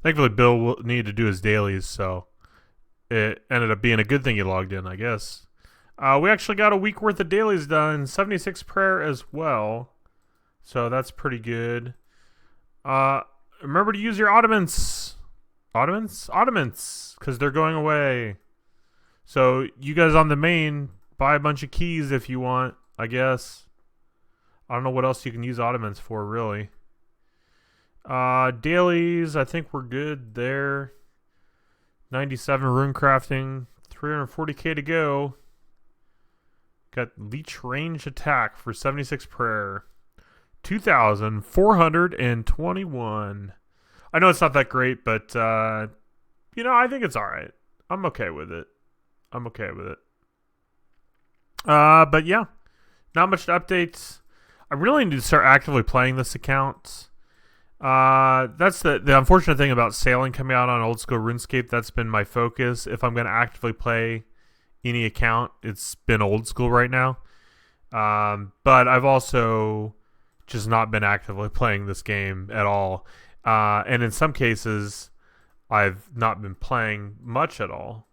Thankfully, Bill needed to do his dailies, so it ended up being a good thing he logged in, I guess. We actually got a week worth of dailies done, 76 prayer as well, so that's pretty good. Remember to use your Ottomans, because they're going away. So you guys on the main, buy a bunch of keys if you want, I guess. I don't know what else you can use Ottomans for, really. Dailies, I think we're good there. 97 rune crafting, 340k to go. Got leech range attack for 76 prayer. 2,421. I know it's not that great, but I think it's alright. I'm okay with it. But yeah, not much to update. I really need to start actively playing this account. That's the unfortunate thing about sailing coming out on old school RuneScape. That's been my focus. If I'm going to actively play any account, it's been old school right now. But I've also just not been actively playing this game at all. And in some cases, I've not been playing much at all.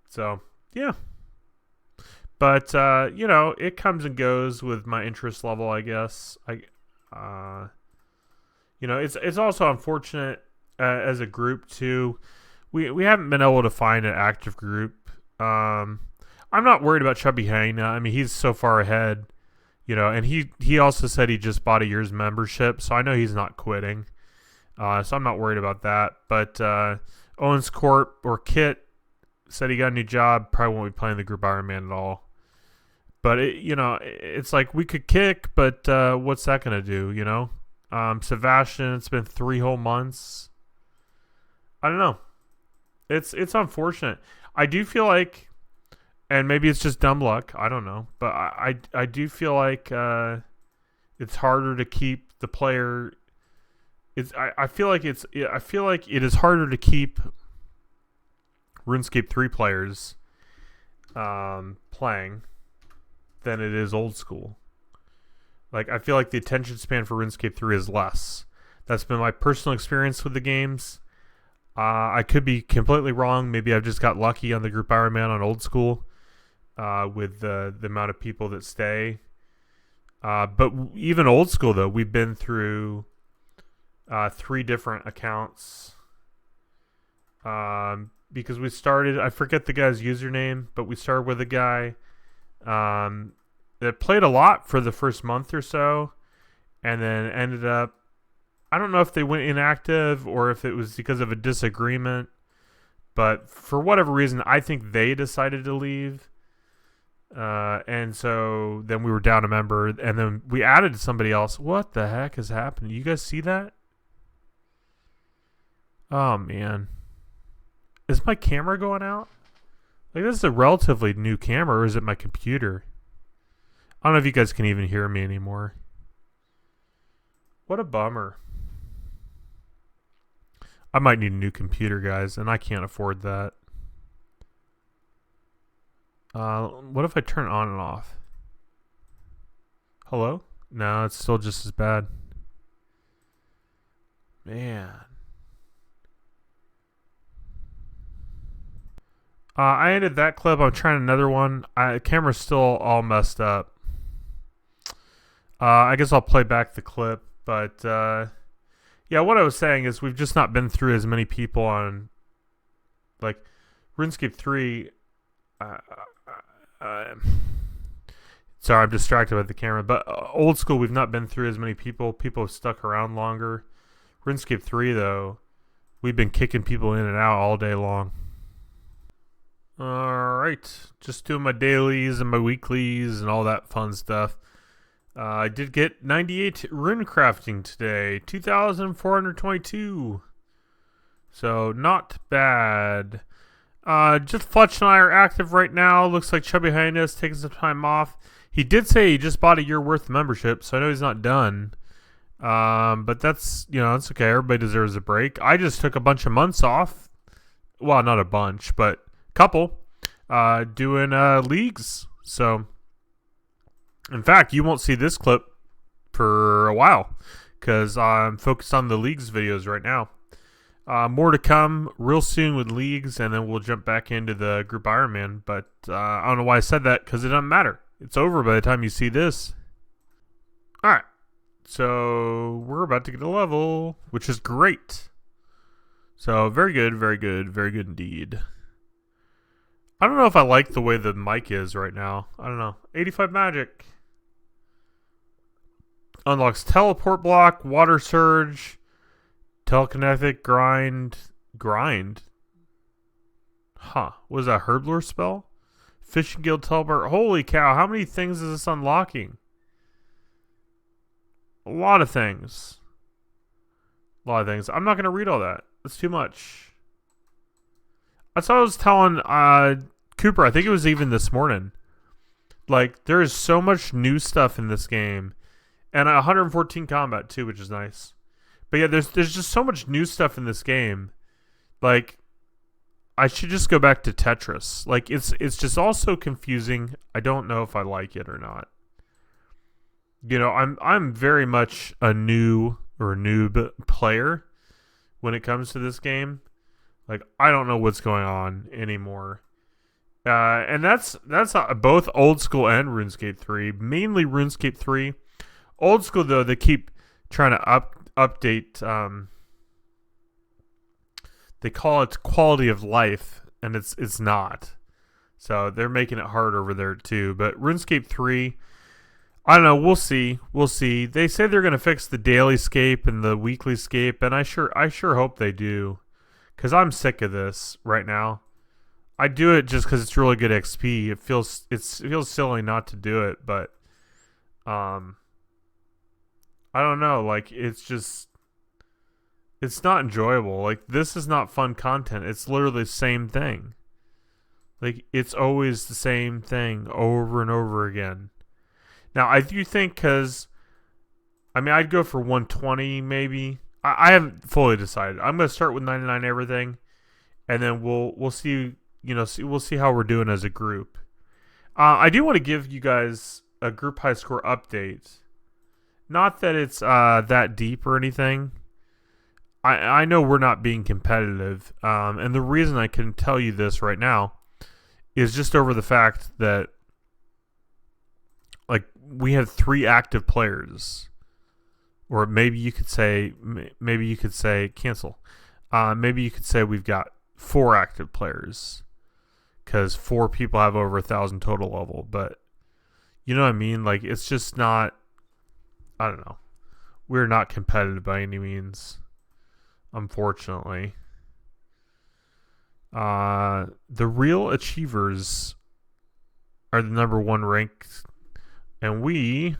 So yeah. But it comes and goes with my interest level, I guess. It's also unfortunate as a group too. We haven't been able to find an active group. I'm not worried about Chubby Hyena. I mean, he's so far ahead, and he also said he just bought a year's membership, so I know he's not quitting. So I'm not worried about that. But Owens Corp or Kit said he got a new job. Probably won't be playing the group Iron Man at all. But it's like we could kick, but what's that gonna do? Sebastian, it's been 3 whole months. I don't know. It's unfortunate. I do feel like, and maybe it's just dumb luck. I don't know, but I do feel like it's harder to keep the player. I feel like it is harder to keep RuneScape 3 players playing than it is old school. Like, I feel like the attention span for RuneScape 3 is less. That's been my personal experience with the games. I could be completely wrong. Maybe I've just got lucky on the group Iron Man on old school with the amount of people that stay. But even old school, though, we've been through 3 different accounts. Because we started, I forget the guy's username, but we started with a guy that played a lot for the first month or so, and then ended up, I don't know if they went inactive or if it was because of a disagreement, but for whatever reason, I think they decided to leave. And so then we were down a member, and then we added somebody else. What the heck is happening? You guys see that? Oh, man. Is my camera going out? Like, this is a relatively new camera, or is it my computer? I don't know if you guys can even hear me anymore. What a bummer. I might need a new computer, guys, and I can't afford that. What if I turn it on and off? Hello? No, it's still just as bad. Man. I ended that clip. I'm trying another one. The camera's still all messed up. I guess I'll play back the clip. But, yeah, what I was saying is we've just not been through as many people on, like, RuneScape 3. Sorry, I'm distracted by the camera. But old school, we've not been through as many people. People have stuck around longer. RuneScape 3, though, we've been kicking people in and out all day long. Alright, just doing my dailies and my weeklies and all that fun stuff. I did get 98 rune crafting today, 2,422. So, not bad. Just Fletch and I are active right now. Looks like Chubby Hyena is taking some time off. He did say he just bought a year worth of membership, so I know he's not done. But that's, that's okay. Everybody deserves a break. I just took a bunch of months off. Well, not a bunch, but couple doing leagues. So in fact, you won't see this clip for a while because I'm focused on the leagues videos right now. More to come real soon with leagues, and then we'll jump back into the group Ironman. But I don't know why I said that, because it doesn't matter. It's over by the time you see this. All right. So we're about to get a level, which is great. So very good, very good, very good indeed. I don't know if I like the way the mic is right now. I don't know. 85 magic. Unlocks teleport block, water surge, telekinetic grind. Huh. What is that, Herblore spell? Fishing guild teleport. Holy cow, how many things is this unlocking? A lot of things. A lot of things. I'm not going to read all that. That's too much. That's what I was telling Cooper. I think it was even this morning. Like, there is so much new stuff in this game. And 114 combat, too, which is nice. But yeah, there's just so much new stuff in this game. Like, I should just go back to Tetris. Like, it's just all so confusing. I don't know if I like it or not. You know, I'm very much a noob player when it comes to this game. Like, I don't know what's going on anymore. And that's both Old School and RuneScape 3. Mainly RuneScape 3. Old School, though, they keep trying to update. They call it quality of life, and it's not. So they're making it hard over there too. But RuneScape 3, I don't know. We'll see. We'll see. They say they're going to fix the daily scape and the weekly scape, and I sure hope they do, because I'm sick of this right now. I do it just because it's really good XP. It feels silly not to do it, but I don't know. Like, it's not enjoyable. Like, this is not fun content. It's literally the same thing. Like, it's always the same thing over and over again. Now, I do think, because, I mean, I'd go for 120 maybe. I haven't fully decided. I'm going to start with 99 everything, and then we'll see, we'll see how we're doing as a group. I do want to give you guys a group high score update. Not that it's that deep or anything. I know we're not being competitive, and the reason I can tell you this right now is just over the fact that, like, we have 3 active players, or maybe you could say cancel. Maybe you could say we've got 4 active players, because 4 people have over 1,000 total level. But you know what I mean? Like, it's just not. I don't know. We're not competitive by any means, unfortunately. The real achievers are the number 1 ranked, and we.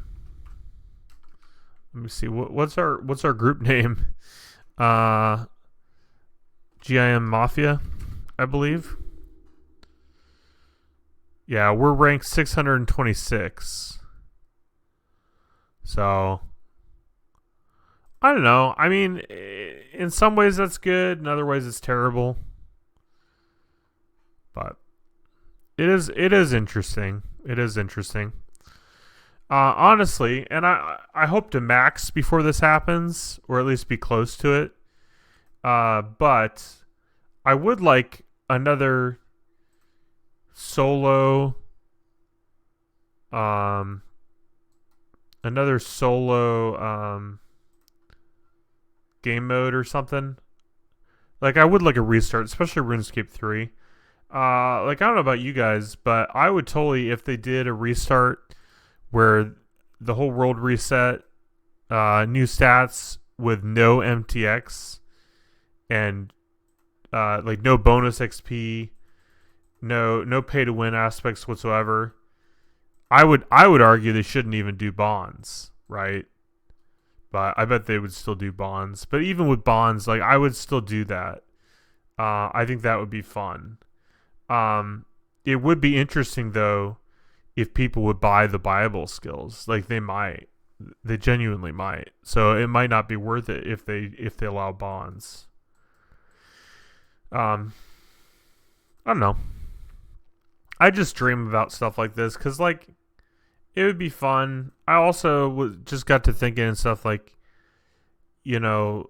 Let me see. What's our group name? GIM Mafia, I believe. Yeah, we're ranked 626. So, I don't know. I mean, in some ways that's good. In other ways it's terrible. But it is interesting. It is interesting. Honestly, and I hope to max before this happens, or at least be close to it. But I would like another solo game mode or something. Like, I would like a restart, especially RuneScape 3. Like, I don't know about you guys, but I would totally, if they did a restart where the whole world reset, new stats with no MTX, and like no bonus XP, no pay to win aspects whatsoever. I would argue they shouldn't even do bonds, right? But I bet they would still do bonds. But even with bonds, like, I would still do that. I think that would be fun. It would be interesting, though, if people would buy the buyable skills. Like, they might. They genuinely might. So it might not be worth it if they allow bonds. I don't know. I just dream about stuff like this because, like, it would be fun. I also just got to thinking and stuff like, you know,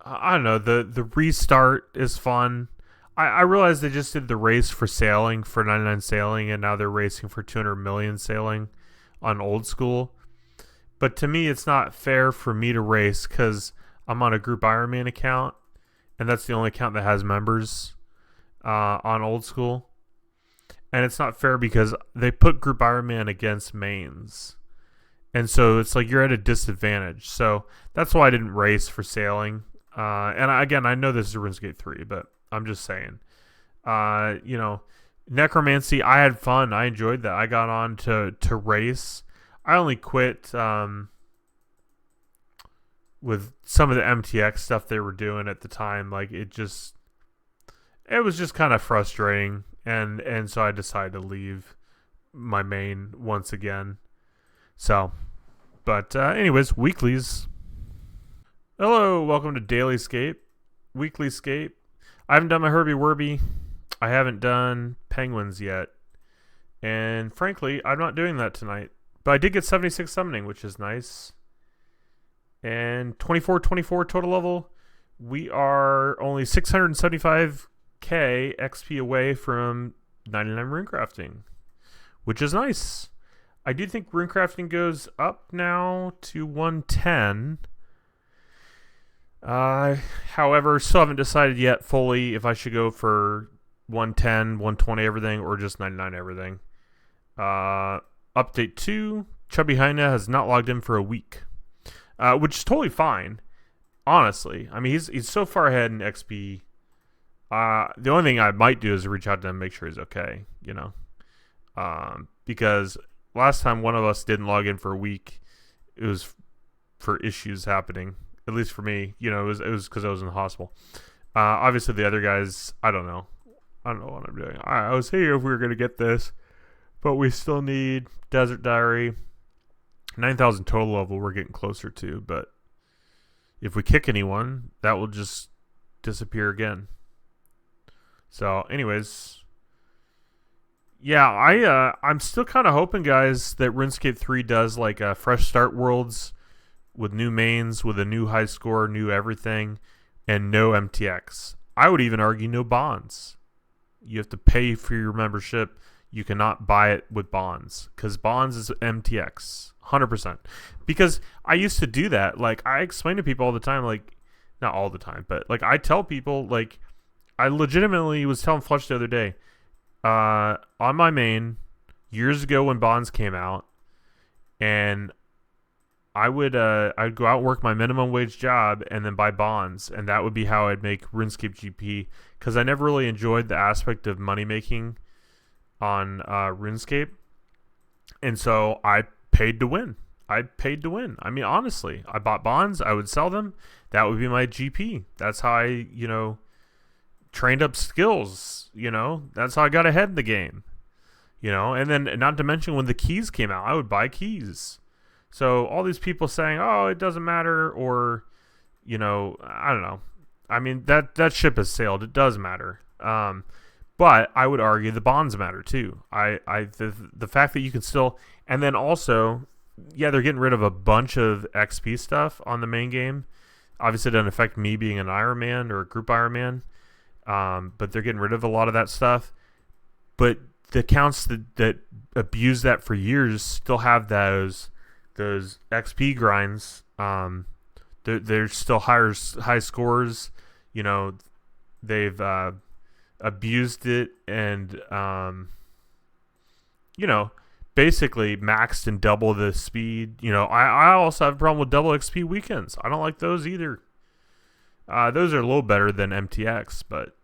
I don't know, the restart is fun. I realize they just did the race for sailing for 99 sailing, and now they're racing for 200 million sailing on old school. But to me, it's not fair for me to race because I'm on a group Ironman account, and that's the only account that has members on old school. And it's not fair because they put group Ironman against mains. And so it's like you're at a disadvantage. So that's why I didn't race for sailing. Again, I know this is RuneScape 3, but I'm just saying. Necromancy, I had fun. I enjoyed that. I got on to race. I only quit with some of the MTX stuff they were doing at the time. Like it was just kind of frustrating, and so I decided to leave my main once again. So, but anyways, weeklies. Hello, welcome to Daily Scape, Weekly Scape. I haven't done my Herbie Werby. I haven't done Penguins yet, and frankly, I'm not doing that tonight. But I did get 76 summoning, which is nice. And 24 total level. We are only 675k XP away from 99 runecrafting, which is nice. I do think runecrafting goes up now to 110. However, still haven't decided yet fully if I should go for 110, 120 everything, or just 99 everything. Update 2, Chubby Hyena has not logged in for a week, which is totally fine, honestly. I mean, he's so far ahead in XP. The only thing I might do is reach out to him and make sure he's okay, because last time one of us didn't log in for a week, it was for issues happening, at least for me. It was because I was in the hospital. Obviously, the other guys, I don't know what I'm doing. I was here if we were going to get this. But we still need Desert Diary. 9,000 total level we're getting closer to. But if we kick anyone, that will just disappear again. So anyways. Yeah, I'm still kind of hoping, guys, that RuneScape 3 does like a fresh start worlds with new mains, with a new high score, new everything, and no MTX. I would even argue no bonds. You have to pay for your membership. You cannot buy it with bonds because bonds is MTX 100%. Because I used to do that. Like I explain to people all the time, like not all the time, but like I tell people, like I legitimately was telling Flush the other day, on my main years ago when bonds came out, and I'd go out and work my minimum wage job and then buy bonds, and that would be how I'd make RuneScape GP because I never really enjoyed the aspect of money making on RuneScape, and so I paid to win. I mean, honestly, I bought bonds. I would sell them. That would be my GP. That's how I, trained up skills. That's how I got ahead in the game. And then not to mention when the keys came out, I would buy keys. So all these people saying, "Oh, it doesn't matter," or, I don't know. I mean, that ship has sailed. It does matter. But I would argue the bonds matter too. The fact that you can still, and then also, yeah, they're getting rid of a bunch of XP stuff on the main game. Obviously, it doesn't affect me being an Ironman or a group Ironman, but they're getting rid of a lot of that stuff. But the accounts that abuse that for years still have those XP grinds. They're still high scores. They've abused it and basically maxed and double the speed. I also have a problem with double XP weekends. I don't like those either. Those are a little better than MTX, but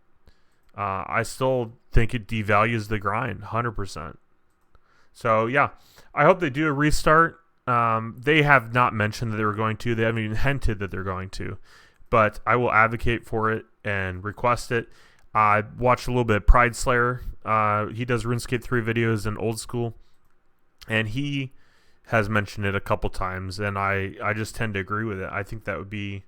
I still think it devalues the grind 100%. So yeah, I hope they do a restart. They have not mentioned that they were going to. They haven't even hinted that they're going to, but I will advocate for it and request it. I watched a little bit of Pride Slayer. He does RuneScape 3 videos in old school, and he has mentioned it a couple times, and I just tend to agree with it. I think that would be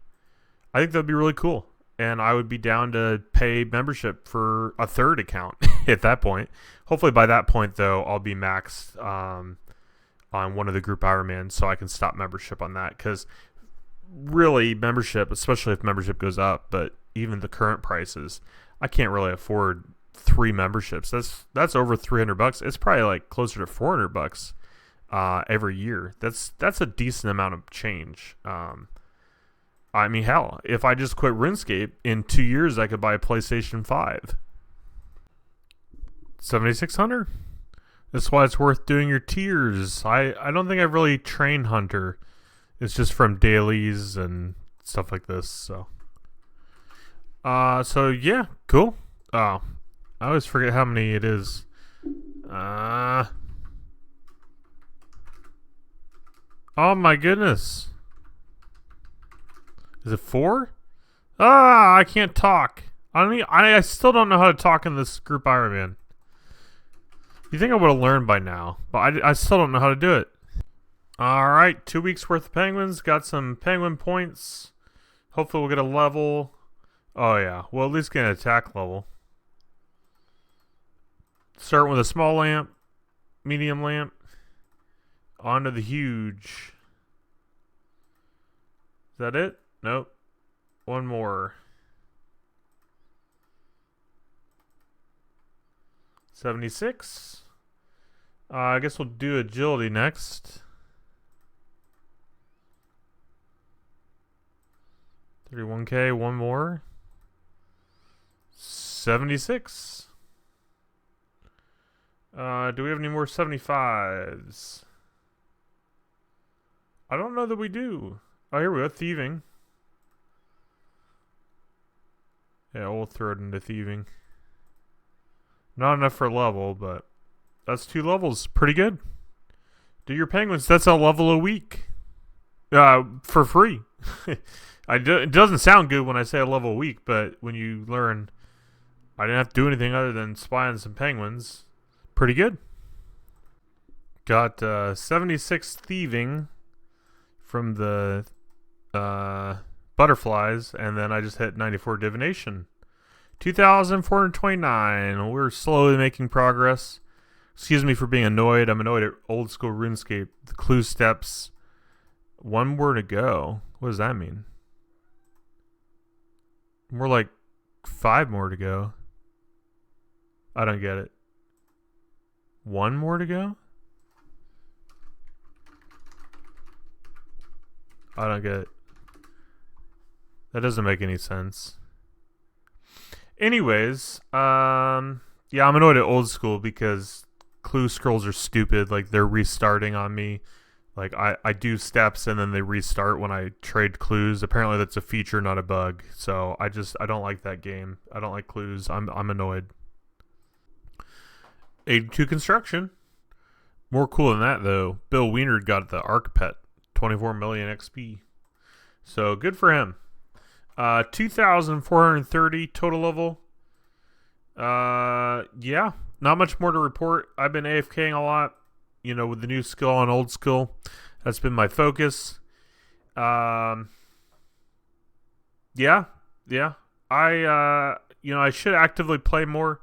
really cool, and I would be down to pay membership for a third account at that point. Hopefully by that point, though, I'll be maxed on one of the group Ironmans, so I can stop membership on that, because really membership, especially if membership goes up, but even the current prices, I can't really afford 3 memberships. That's over $300. It's probably like closer to $400 every year. That's a decent amount of change. I mean, hell, if I just quit RuneScape, in 2 years I could buy a PlayStation 5. 7,600. That's why it's worth doing your tiers. I don't think I've really trained Hunter. It's just from dailies and stuff like this. So yeah, cool. I always forget how many it is. Oh my goodness. Is it 4? I can't talk. I still don't know how to talk in this group Iron Man. You think I would have learned by now, but I still don't know how to do it. Alright, 2 weeks worth of penguins. Got some penguin points. Hopefully we'll get a level. Oh yeah, we'll at least get an attack level. Start with a small lamp, medium lamp, onto the huge. Is that it? Nope. One more. 76. I guess we'll do agility next. 31k, one more. 76. Do we have any more 75s? I don't know that we do. Oh, here we go. Thieving. Yeah, we'll throw it into thieving. Not enough for level, but that's 2 levels. Pretty good. Do your penguins. That's a level a week. For free. It doesn't sound good when I say a level a week, but when you learn, I didn't have to do anything other than spy on some penguins. Pretty good. Got 76 thieving from the butterflies, and then I just hit 94 divination. 2,429. We're slowly making progress. Excuse me for being annoyed. I'm annoyed at old school RuneScape. The clue steps. 1 more to go. What does that mean? More like 5 more to go. I don't get it. 1 more to go? I don't get it. That doesn't make any sense. Anyways, yeah, I'm annoyed at old school because clue scrolls are stupid. Like, they're restarting on me. Like, I do steps and then they restart when I trade clues. Apparently that's a feature, not a bug. So I don't like that game. I don't like clues. I'm annoyed. 82 construction. More cool than that, though. Bill Wienard got the Arc Pet. 24 million XP. So good for him. 2,430 total level. Yeah, not much more to report. I've been AFKing a lot, with the new skill on old skill. That's been my focus. Yeah. I should actively play more.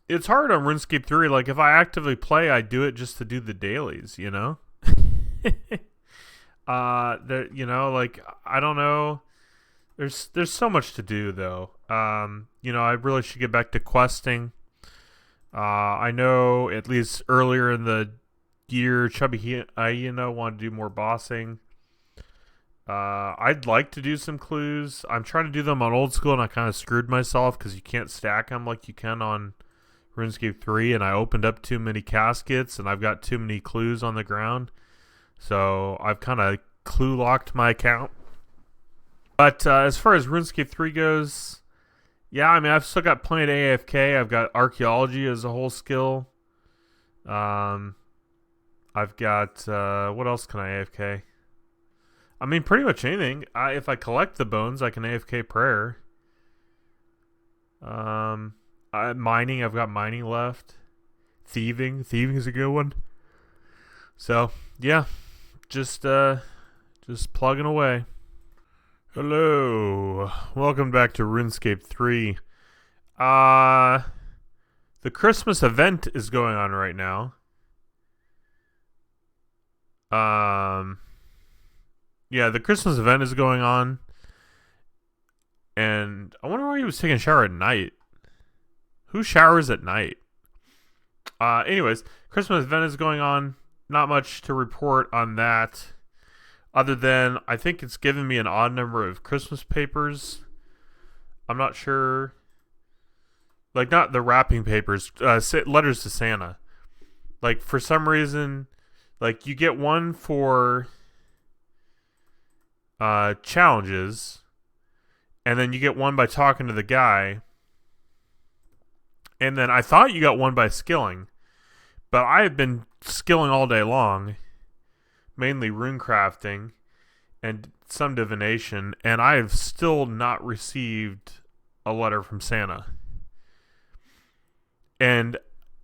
It's hard on RuneScape 3. Like, if I actively play, I do it just to do the dailies, I don't know. There's so much to do, though. I really should get back to questing. I know at least earlier in the year, Chubby Hyena wanted to do more bossing. I'd like to do some clues. I'm trying to do them on old school, and I kind of screwed myself because you can't stack them like you can on RuneScape 3, and I opened up too many caskets, and I've got too many clues on the ground. So I've kind of clue locked my account. But as far as RuneScape 3 goes, yeah, I mean, I've still got plenty of AFK. I've got archaeology as a whole skill. I've got, what else can I AFK? I mean, pretty much anything. If I collect the bones, I can AFK prayer. Mining, I've got mining left. Thieving is a good one. So, yeah, just plugging away. Hello, welcome back to RuneScape 3. The Christmas event is going on right now. Yeah, the Christmas event is going on, and I wonder why he was taking a shower at night. Who showers at night? Anyways, Christmas event is going on. Not much to report on that, other than I think it's given me an odd number of Christmas papers. I'm not sure. Like, not the wrapping papers, letters to Santa. Like, for some reason, like, you get one for challenges, and then you get one by talking to the guy, and then I thought you got one by skilling, but I have been skilling all day long, mainly rune crafting and some divination, and I have still not received a letter from Santa. And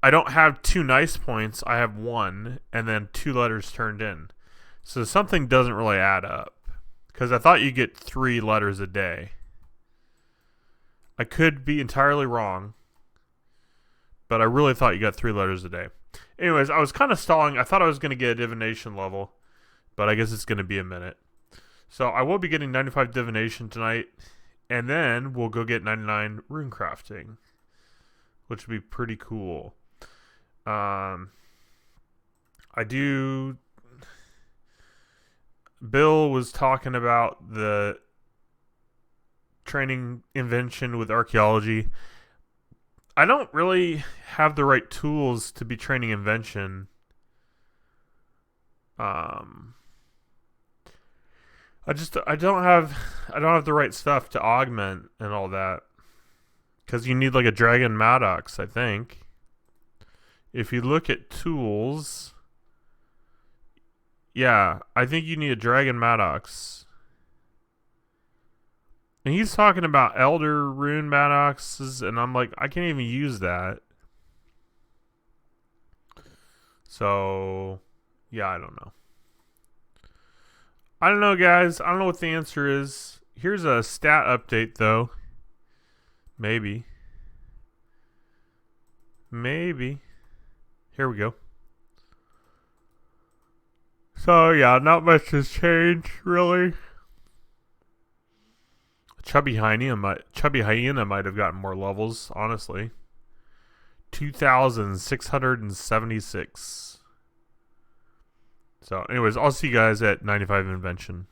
I don't have 2 nice points, I have 1, and then 2 letters turned in. So something doesn't really add up, because I thought you get 3 letters a day. I could be entirely wrong, but I really thought you got 3 letters a day. Anyways, I was kind of stalling. I thought I was going to get a divination level, but I guess it's going to be a minute. So I will be getting 95 divination tonight, and then we'll go get 99 rune crafting, which would be pretty cool. I do. Bill was talking about the training invention with archaeology. I don't really have the right tools to be training invention. I don't have the right stuff to augment and all that, because you need like a dragon Maddox, I think. If you look at tools, yeah, I think you need a dragon Maddox. And he's talking about Elder Rune Maddoxes, and I'm like, I can't even use that. So, yeah, I don't know. I don't know, guys. I don't know what the answer is. Here's a stat update, though. Maybe. Here we go. So, yeah, not much has changed, really. Chubby Hyena might have gotten more levels, honestly. 2,676. So, anyways, I'll see you guys at 95 Invention.